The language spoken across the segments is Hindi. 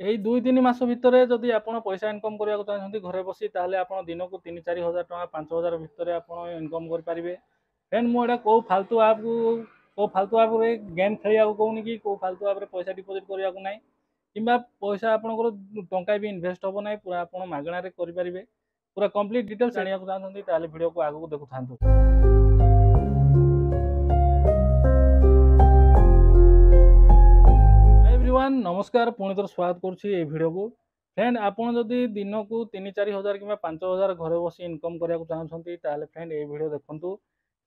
এই 2-3 ମାସ ଭିତରେ ଯଦି ଆପଣ ପଇସା ଇନକମ୍ କରିବାକୁ ଚାହୁଁଛନ୍ତି ଘରେ ବସି, ତାହେଲେ ଆପଣ ଦିନକୁ 3-4 ହଜାର ଟଙ୍କା 5,000 ଭିତରେ ଆପଣ ଇନକମ୍ କରିପାରିବେ। ଫ୍ରେଣ୍ଡ, ମୁଁ ଏଇଟା କେଉଁ ଫାଲତୁ ଆପ୍ରେ ଗେମ୍ ଖେଳିବାକୁ କହୁନି କି କେଉଁ ଫାଲତୁ ଆପ୍ରେ ପଇସା ଡିପୋଜିଟ୍ କରିବାକୁ ନାହିଁ, କିମ୍ବା ପଇସା ଆପଣଙ୍କର ଟଙ୍କା ବି ଇନଭେଷ୍ଟ ହେବ ନାହିଁ, ପୁରା ଆପଣ ମାଗଣାରେ କରିପାରିବେ। ପୁରା କମ୍ପ୍ଲିଟ୍ ଡିଟେଲ୍ସ ଜାଣିବାକୁ ଚାହୁଁଛନ୍ତି ତାହେଲେ ଭିଡ଼ିଓକୁ ଆଗକୁ ଦେଖୁଥାନ୍ତୁ। एवरीवन नमस्कार, पुणी थर स्वागत करुच्ची ये वीडियो को। फ्रेंड, आपन जदि दिन को 3-4 हजार कि 5,000 घर बस इनकम करने चाहते हैं, फ्रेंड ये वीडियो देखो।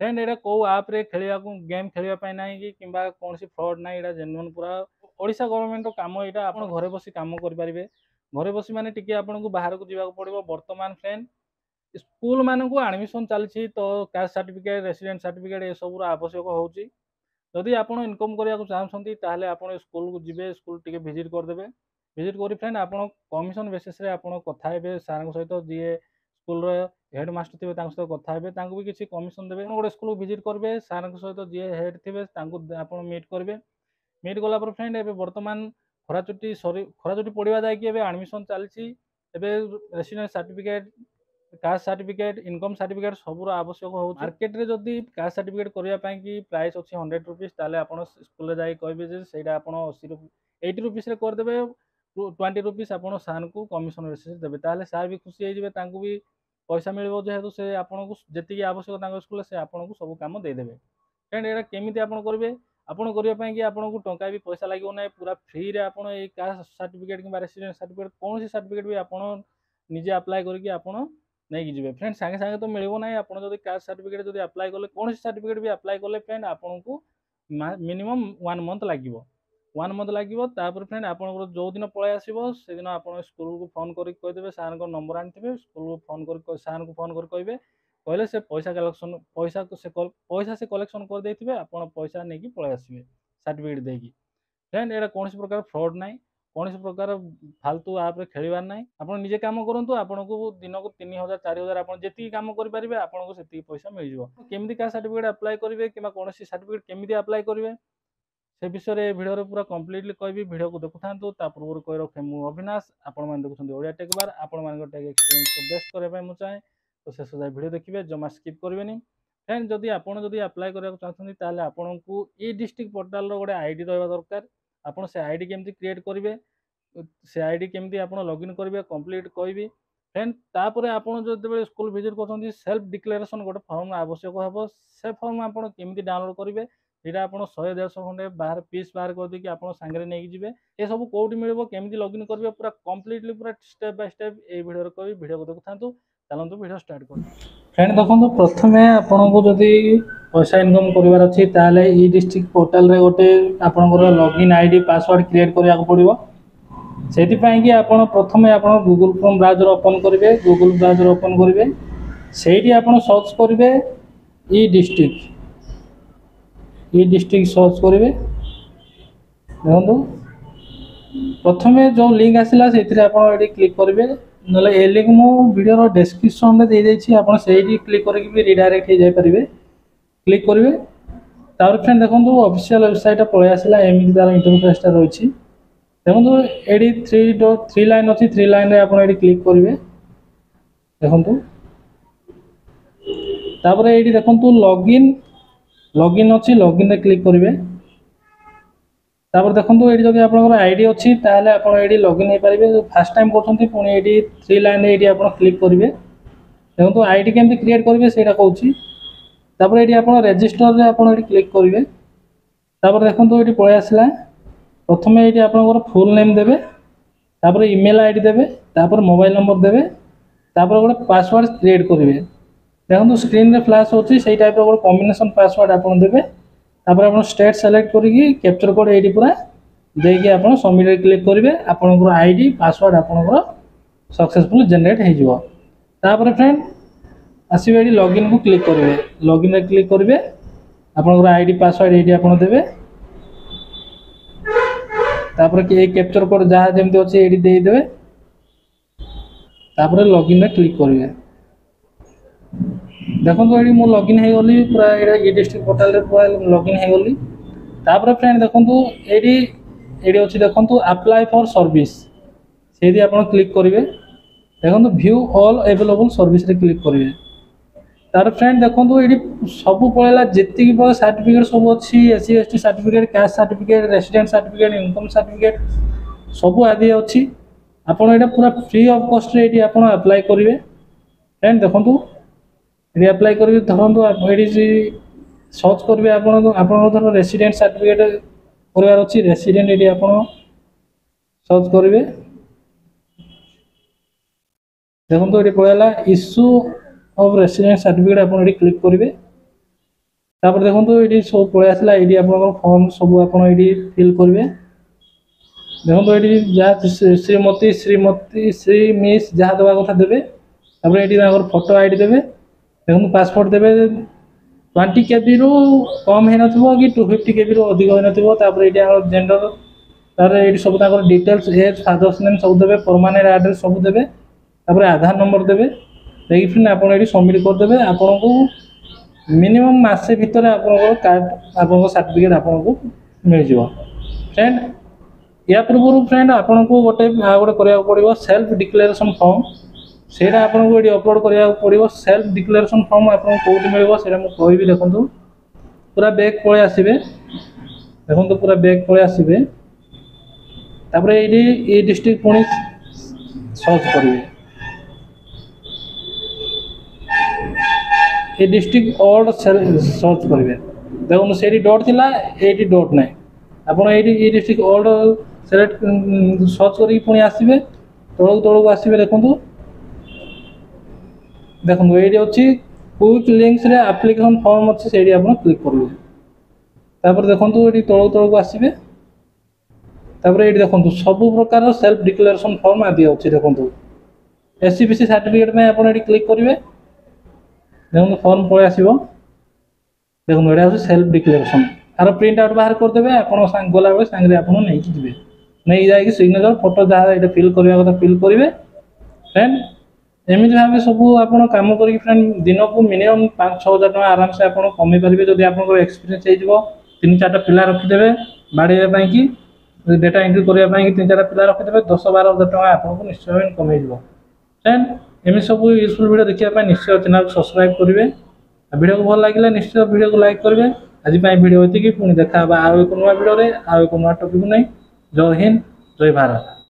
फ्रेंड, ये कौ आप्रे खेलिया गेम खेलवाई ना कि कौन फ्रड ना, यहाँ जेन्युइन पूरा ओडिशा गवर्नमेंट काम। यहाँ आप घर बस कम करेंगे। घर बस माने टिके आपन को बाहर को जावाक पड़ो। बर्तमान फ्रेंड स्कूल मान को एडमिशन चलती, तो कास्ट सर्टिफिकेट, रेसिडेंट सर्टिफिकेट ये सब आवश्यक होची। जदि आप इनकम करने चाहते हैं आप स्कूल को जी, स्कूल टी विजिट करदे। विजिट कर फ्रेंड आप कमिशन बेसीस कथा हे सार सहित जी स्कूल हेडमास्टर थे सहित कथा हे, भी किसी कमिशन देवे। गोटे स्कूल विजिट करेंगे, सार सहित जी हेड थे आप मीट करेंगे। मीट गलापर फ्रेंड एवं बर्तमान खरा छुट्टी पड़ा जाए एडमिशन चलती। Resident certificate, caste certificate, income certificate सबूर आवश्यक हो। मार्केट रे जदि कास्ट सर्टिफिकेट करने की प्राइस अच्छी 100 रुपीज, ताले आप स्कूल जाए कहे से 80 रुपीज करदे। 20 रुपीज आप सार को कमिशन बेसिस देवे, ताले सार भी खुशी हो, भी पैसा मिल जेहेतु से आपको जी आवश्यक स्कूल से आपको सब कम देदेवे। फ्रेंड, यहाँ केमी आप करेंगे, आपन करने कि आपको टंका भी पैसा लगे ना, पूरा फ्री रे आप कास्ट सर्टिफिकेट कि रेसिडेंट सर्टिफिकेट कौन सर्टिफिकेट भी आप निजे अप्लाई करके नहीं जी। फ्रेंड, सागे सागे तो मिल ना। आप कास्ट सर्टिफिकेट जब अप्लाई कले, कौन सर्टिफिकेट भी अप्लाई कले फ्रेंड आपको मिनिमम 1 मंथ लगे। 1 मंथ लगे। फ्रेंड आप जो दिन पलि आसो से दिन आप स्कूल को फोन करदे। सार को नंबर आनी स्कूल को फोन कर सार को फोन कर कहले से पैसा से कलेक्शन कर देते, आप पैसा नहीं पलि आसवे सर्टिफिकेट देकी। फ्रेंड, यहाँ कौन प्रकार फ्रड ना, कौन प्रकार फालतू आप्रे खेलवार ना। आप निजे कम करूँ, आपको दिन को 3,000-4 हजार आप जी कम करेंगे आपको से पैसा मिल जाए। केमी क्या सर्टिफिकेट अप्लाई करेंगे कि कौन सर्टिफिकेट केमी अप्लाई करेंगे से विषय भिडियो पूरा कम्प्लीटली कहबी। भिडियो को देखु था पूर्व कही रखे मु अविनाश। आपण देखुं ओडिया टेक बार। आपण टेक एक्सपीरियंस को बेस्ट करने मुझे चाहे तो शेष जाए भिडियो देखिए, जमा स्किप करेंगे। फ्रेंड, जदि आपड़ी अप्लाई करने चाहते हैं आपन को ई डिस्ट्रिक्ट पोर्टाल गोटे आईडी रहा दरकार। आपड़ से आईडी केमती क्रिएट करेंगे, से आईडी केमती आप लॉगिन करेंगे कंप्लीट कहबी। फ्रेंड, तापर आप जो स्कूल विजिट कर सेल्फ डिक्लेरेशन गोटे फॉर्म आवश्यक हे। से फॉर्म आप केमती डाउनलोड करेंगे, यहाँ आप 100-150 खंडे बाहर पीस बाहर करदेकि आप सांगे नहीं जी। ये सब कौटी मिल केमती लॉगिन करेंगे पूरा कम्प्लीटली पूरा स्टेप बाय स्टेप ये वीडियो कही। वीडियो को देखु चलते वीडियो स्टार्ट कर। फ्रेंड देखो, प्रथम आपको जदि पैसा इनकम करार अच्छी ताले ई डिस्ट्रिक्ट पोर्टाल रे गोटे आपंकर लॉगिन आईडी पासवर्ड क्रिएट करा पड़ो। से प्रथम आप गूगल क्रोम ब्राउजर ओपन करेंगे। गूगल ब्राउजर ओपन करेंगे, से आप सर्च करेंगे ई डिस्ट्रिक्ट सर्च करेंगे। देखो प्रथम जो लिंक आसला से क्लिक करेंगे, ना ए लिंक मु वीडियो डिस्क्रिप्शन में दे देछि, आप क्लिक करके भी रिडायरेक्ट हो जाए। क्लिक करेंगे, तार फ्रेंड देखो ऑफिशियल वेबसाइट पलि आसला। एमती तार इंटरफेसटा रही। देखो ये 3 लाइन अच्छी, 3 लाइन रे आप क्लिक करेंगे। देखो तापर ये देखो लॉगिन अच्छी, लॉगिन रे क्लिक करेंगे। तापर देखो ये जब आप आईडी अच्छी ताहले आप ये लॉगिन हो पारे। फास्ट टाइम करते पुणी ये 3 लाइन ये आप क्लिक करेंगे। देखो आईडी केमती क्रिएट करेंगे से कहूँ। तापर ये आप रजिस्टर आप क्लिक करेंगे। तापर देखो ये पलि आसला। प्रथम ये आप फुल नेम देवे, तापर ईमेल आईडी देवे, तापर मोबाइल नंबर देवे, तापर गोटे पासवर्ड क्रिएट करेंगे। देखो स्क्रीन रे फ्लैश होची से टाइप रो कॉम्बिनेशन पासवर्ड आप देवे। तापर आप स्टेट सेलेक्ट करिकी कैप्चर कोड ये पूरा देके आप सबमिट क्लिक करेंगे। आपंकर आईडी पासवर्ड आपंकर सक्सेसफुल जनरेट हो। तापर फ्रेंड आसवे ये लॉगिन को क्लिक करेंगे। लॉगिन रे क्लिक करेंगे, आपंकर आईडी पासवर्ड ये आप देवे। तापर कि कैप्चर कोड जहाँ जमी अच्छे ये देदेवे। तापर लॉगिन रे क्लिक करेंगे। देखो ये मु लॉगिन हो गली पूरा ये डिस्ट्रिक्ट पोर्टाल रे पूरा लॉगिन हो गली। तापर फ्रेंड देखो ये अच्छी देखो अप्लाई फॉर सर्विस। से आप क्लिक करेंगे देखो व्यू ऑल अवेलेबल सर्विस रे क्लिक करेंगे तार फ्रेंड देखो ये सब पड़ेगा जी सर्टिफिकेट सब अच्छी SC ST certificate caste certificate resident certificate income certificate सब आदि अच्छी आपड़ ये पूरा फ्री ऑफ कॉस्ट रे आप अप्लाई करेंगे फ्रेंड देखो ये अप्लाई करेंगे धरतु ये सर्च करेंगे आप रेसिडेंट सर्टिफिकेट करार अच्छी रेसिडेंट ये आप सर्च करेंगे देखो ये पड़ेगा इश्यू ऑफ रेसिडेंट सर्टिफिकेट आप क्लिक करेंगे तापर देखो ये सब पलि आसला ये आप फॉर्म सब आप फिल करेंगे देखो ये जहाँ श्रीमती श्रीमती श्री मिस जहाँ देवा कथा देवे ये फोटो आईडी देवे देखो पासपोर्ट देवे 20 KB रु कम है कि 250 KB रु अधिक होता ये जेंडर तार ये सब डिटेल्स एज फादर्स नेम सब देवे परमानेंट एड्रेस सब देवे आधार नंबर देवे देखिए फ्रेंड आप सबमिट करदे आपन को मिनिमम मासे भितर आप कार्ड आप सर्टिफिकेट आपको मिल जाव फ्रेंड या पूर्व फ्रेंड आपन को गोटे करा पड़ो सेल्फ डिक्लेरेशन फॉर्म से आपको ये अपलोड करा पड़ो सेल्फ डिक्लेरेशन फॉर्म आपको कौट मिले से मुझे देखो पूरा बैग पलि आसबे देखो पूरा बैग पलि आसबे ये डिस्ट्रिक्ट पुणी सर्च करेंगे ये डिस्ट्रिक्ट ऑर्ड सर्च करेंगे देखो से डट थी ये डट ना आपड़ ये डिस्ट्रिक्ट ऑर्ड सेलेक्ट सर्च कर आसबे तौक आसबे देखो देखो ये अच्छी क्विक लिंक्स रे एप्लिकेशन फॉर्म अच्छी से आप क्लिक करेंगे तापर देखो ये तौक आसबे ये देखो सब प्रकार सेल्फ डिक्लेरेशन फॉर्म आदि अच्छी देखो एससीबीसी सर्टिफिकेट में आप क्लिक करेंगे देखो फॉर्म पलि आसो देखो ये सेल्फ डिक्लेरेशन तार प्रिंट आउट बाहर करदे आप गला बेले सांगे आप नहीं जी नहीं जा सिग्नेचर फोटो जहाँ ये फिल करवा कथा फिल करेंगे फ्रेंड एमती भाव सब आप कम कर फ्रेंड दिन को मिनिमम 5-6 हज़ार टका आराम से आप कमी पारे जब आप एक्सपीरियंस हो 3-4टा पिला रखिदे बाड़े कि डेटा एंट्री करने 3-4 पिला रखिदे 10-12 हज़ार टका आपको निश्चय इनकम हो फ्रेंड एमती सब यूजफुल वीडियो देखा निश्चय चैनल को सब्सक्राइब करेंगे वीडियो को भल लगे निश्चय वीडियो को लाइक करेंगे आज वीडियो ये पुणी देखा आउ एक नुआ वीडियो आउ एक नुआ टॉपिक नहीं जय हिंद जय भारत।